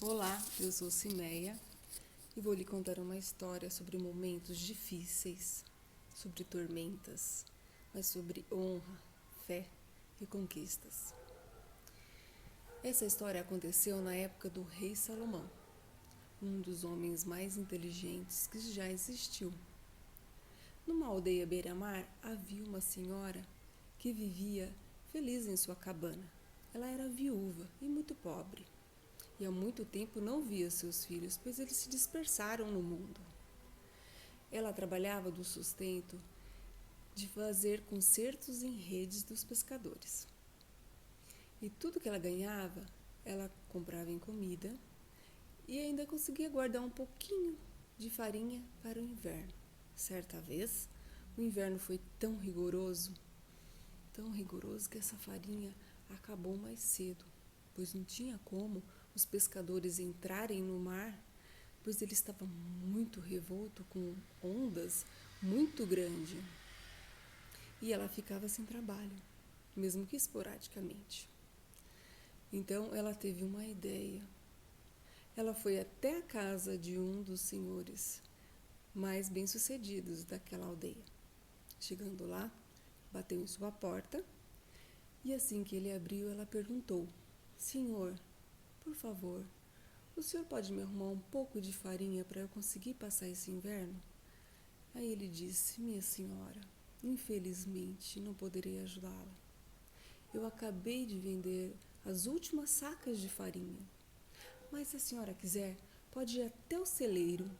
Olá, eu sou Cimeia e vou lhe contar uma história sobre momentos difíceis, sobre tormentas, mas sobre honra, fé e conquistas. Essa história aconteceu na época do rei Salomão, um dos homens mais inteligentes que já existiu. Numa aldeia beira-mar havia uma senhora que vivia feliz em sua cabana. Ela era viúva e muito pobre. E há muito tempo não via seus filhos, pois eles se dispersaram no mundo. Ela trabalhava do sustento de fazer concertos em redes dos pescadores. E tudo que ela ganhava, ela comprava em comida e ainda conseguia guardar um pouquinho de farinha para o inverno. Certa vez, o inverno foi tão rigoroso que essa farinha acabou mais cedo, pois não tinha como os pescadores entrarem no mar, pois ele estava muito revolto, com ondas muito grandes. E ela ficava sem trabalho, mesmo que esporadicamente. Então ela teve uma ideia. Ela foi até a casa de um dos senhores mais bem-sucedidos daquela aldeia. Chegando lá, bateu em sua porta e assim que ele abriu, ela perguntou: Senhor, por favor, o senhor pode me arrumar um pouco de farinha para eu conseguir passar esse inverno? Aí ele disse: Minha senhora, infelizmente não poderei ajudá-la. Eu acabei de vender as últimas sacas de farinha. Mas se a senhora quiser, pode ir até o celeiro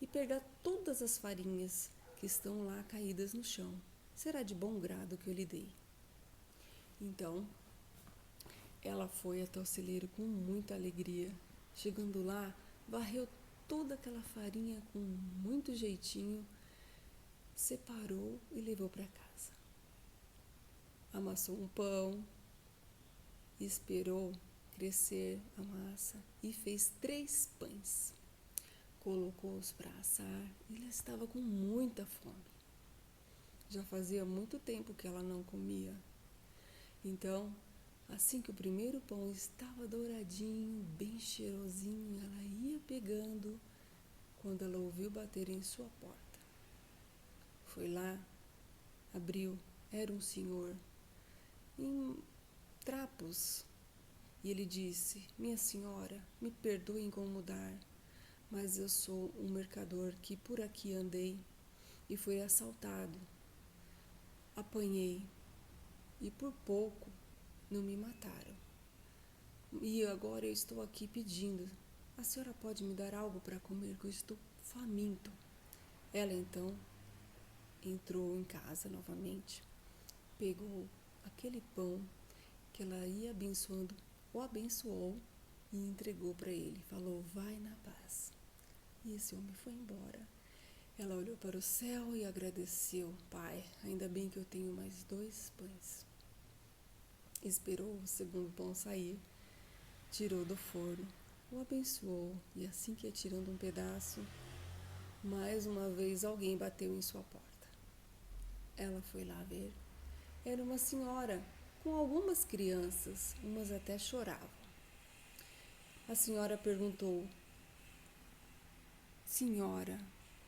e pegar todas as farinhas que estão lá caídas no chão. Será de bom grado que eu lhe dei. Então, ela foi até o celeiro com muita alegria. Chegando lá, varreu toda aquela farinha com muito jeitinho, separou e levou para casa. Amassou um pão, esperou crescer a massa e fez 3 pães. Colocou-os para assar e ela estava com muita fome. Já fazia muito tempo que ela não comia. Então, assim que o primeiro pão estava douradinho, bem cheirosinho, ela ia pegando quando ela ouviu bater em sua porta. Foi lá, abriu, era um senhor em trapos. E ele disse: Minha senhora, me perdoe incomodar, mas eu sou um mercador que por aqui andei e fui assaltado. Apanhei e por pouco não me mataram. E agora eu estou aqui pedindo: a senhora pode me dar algo para comer, que eu estou faminto. Ela então entrou em casa novamente, pegou aquele pão que ela ia abençoando, o abençoou e entregou para ele. Falou: vai na paz. E esse homem foi embora. Ela olhou para o céu e agradeceu: Pai, ainda bem que eu tenho mais 2 pães. Esperou o segundo pão sair, tirou do forno, o abençoou e assim que ia tirando um pedaço, mais uma vez alguém bateu em sua porta. Ela foi lá ver. Era uma senhora com algumas crianças, umas até choravam. A senhora perguntou: Senhora,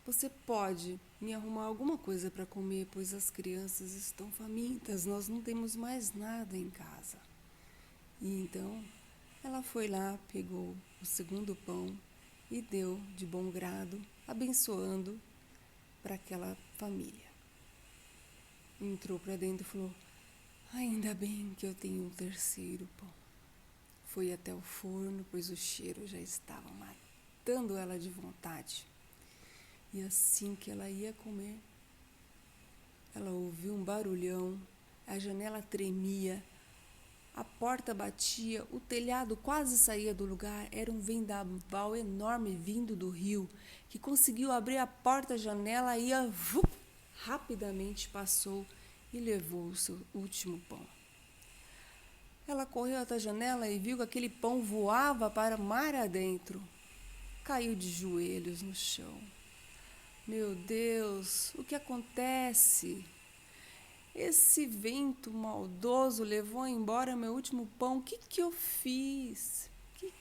você pode me arrumar alguma coisa para comer, pois as crianças estão famintas, nós não temos mais nada em casa. E então ela foi lá, pegou o segundo pão e deu de bom grado, abençoando para aquela família. Entrou para dentro e falou: ainda bem que eu tenho um terceiro pão. Foi até o forno, pois o cheiro já estava matando ela de vontade. E assim que ela ia comer, ela ouviu um barulhão, a janela tremia, a porta batia, o telhado quase saía do lugar. Era um vendaval enorme vindo do rio, que conseguiu abrir a porta-janela e rapidamente passou e levou o seu último pão. Ela correu até a janela e viu que aquele pão voava para o mar adentro. Caiu de joelhos no chão. Meu Deus, o que acontece? Esse vento maldoso levou embora meu último pão. O que eu fiz?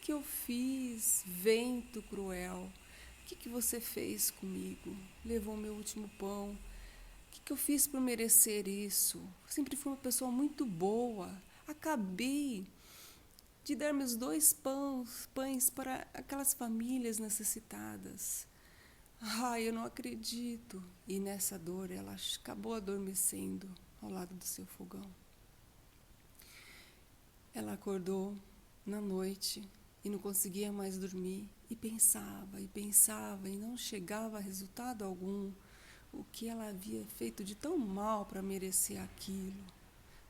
que eu fiz, vento cruel? O que você fez comigo? Levou meu último pão. O que eu fiz para merecer isso? Sempre fui uma pessoa muito boa. Acabei de dar meus 2 pães para aquelas famílias necessitadas. Ai, eu não acredito. E nessa dor, ela acabou adormecendo ao lado do seu fogão. Ela acordou na noite e não conseguia mais dormir. E pensava e não chegava a resultado algum. O que ela havia feito de tão mal para merecer aquilo?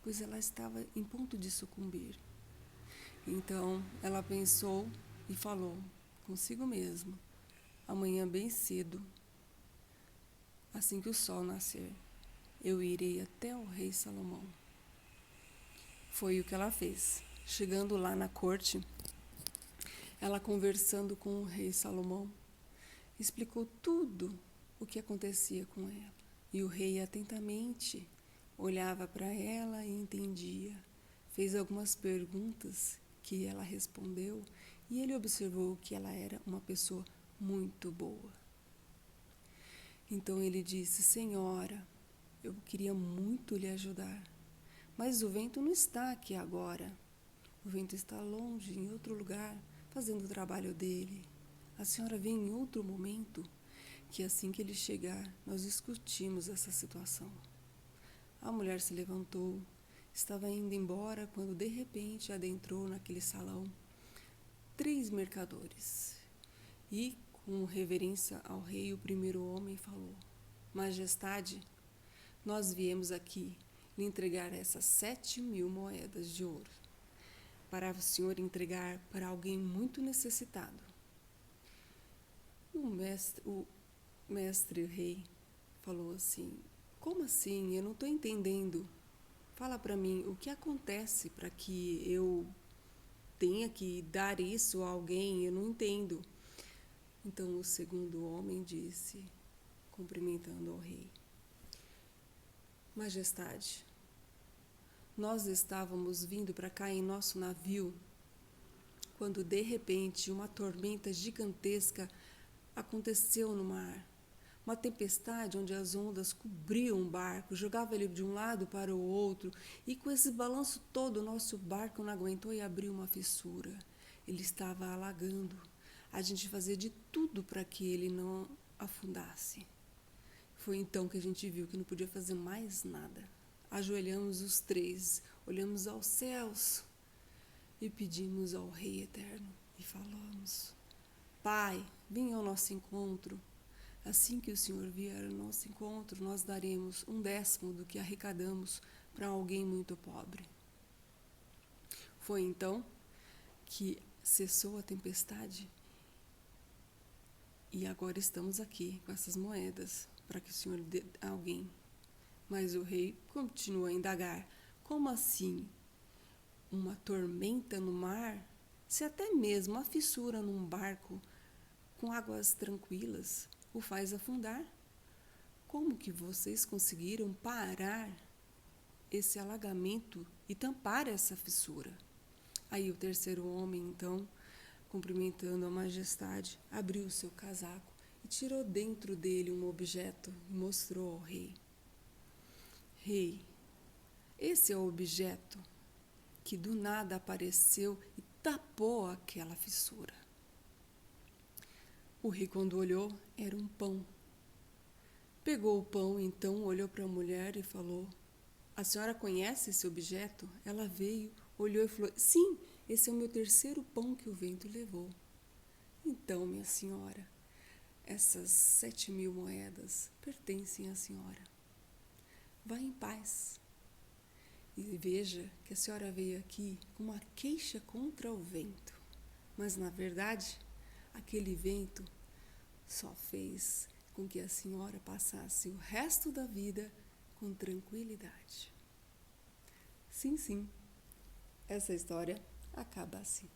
Pois ela estava em ponto de sucumbir. Então, ela pensou e falou consigo mesma: amanhã bem cedo, assim que o sol nascer, eu irei até o rei Salomão. Foi o que ela fez. Chegando lá na corte, ela conversando com o rei Salomão, explicou tudo o que acontecia com ela. E o rei atentamente olhava para ela e entendia. Fez algumas perguntas que ela respondeu e ele observou que ela era uma pessoa muito boa. Então ele disse: Senhora, eu queria muito lhe ajudar, mas o vento não está aqui agora. O vento está longe, em outro lugar, fazendo o trabalho dele. A senhora vem em outro momento, que assim que ele chegar, nós discutimos essa situação. A mulher se levantou, estava indo embora quando de repente adentrou naquele salão 3 mercadores. E, com reverência ao rei, o primeiro homem falou: Majestade, nós viemos aqui lhe entregar essas 7.000 moedas de ouro, para o senhor entregar para alguém muito necessitado. O mestre rei falou assim: como assim? Eu não estou entendendo. Fala para mim o que acontece para que eu tenha que dar isso a alguém, eu não entendo. Então o segundo homem disse, cumprimentando ao rei: Majestade, nós estávamos vindo para cá em nosso navio, quando de repente uma tormenta gigantesca aconteceu no mar. Uma tempestade onde as ondas cobriam o barco, jogavam ele de um lado para o outro, e com esse balanço todo o nosso barco não aguentou e abriu uma fissura. Ele estava alagando. A gente fazia de tudo para que ele não afundasse. Foi então que a gente viu que não podia fazer mais nada. Ajoelhamos os 3, olhamos aos céus e pedimos ao Rei Eterno e falamos: Pai, venha ao nosso encontro. Assim que o Senhor vier ao nosso encontro, nós daremos 1/10 do que arrecadamos para alguém muito pobre. Foi então que cessou a tempestade e agora estamos aqui com essas moedas para que o Senhor dê a alguém. Mas o rei continua a indagar: como assim? Uma tormenta no mar? Se até mesmo uma fissura num barco com águas tranquilas o faz afundar? Como que vocês conseguiram parar esse alagamento e tampar essa fissura? Aí o terceiro homem, então, cumprimentando a majestade, abriu o seu casaco e tirou dentro dele um objeto e mostrou ao rei. Rei, esse é o objeto que do nada apareceu e tapou aquela fissura. O rei, quando olhou, era um pão. Pegou o pão, então olhou para a mulher e falou: a senhora conhece esse objeto? Ela veio, olhou e falou: sim, esse é o meu 3º pão que o vento levou. Então, minha senhora, essas 7.000 moedas pertencem à senhora. Vá em paz. E veja que a senhora veio aqui com uma queixa contra o vento. Mas, na verdade, aquele vento só fez com que a senhora passasse o resto da vida com tranquilidade. Sim, sim, essa história acaba assim.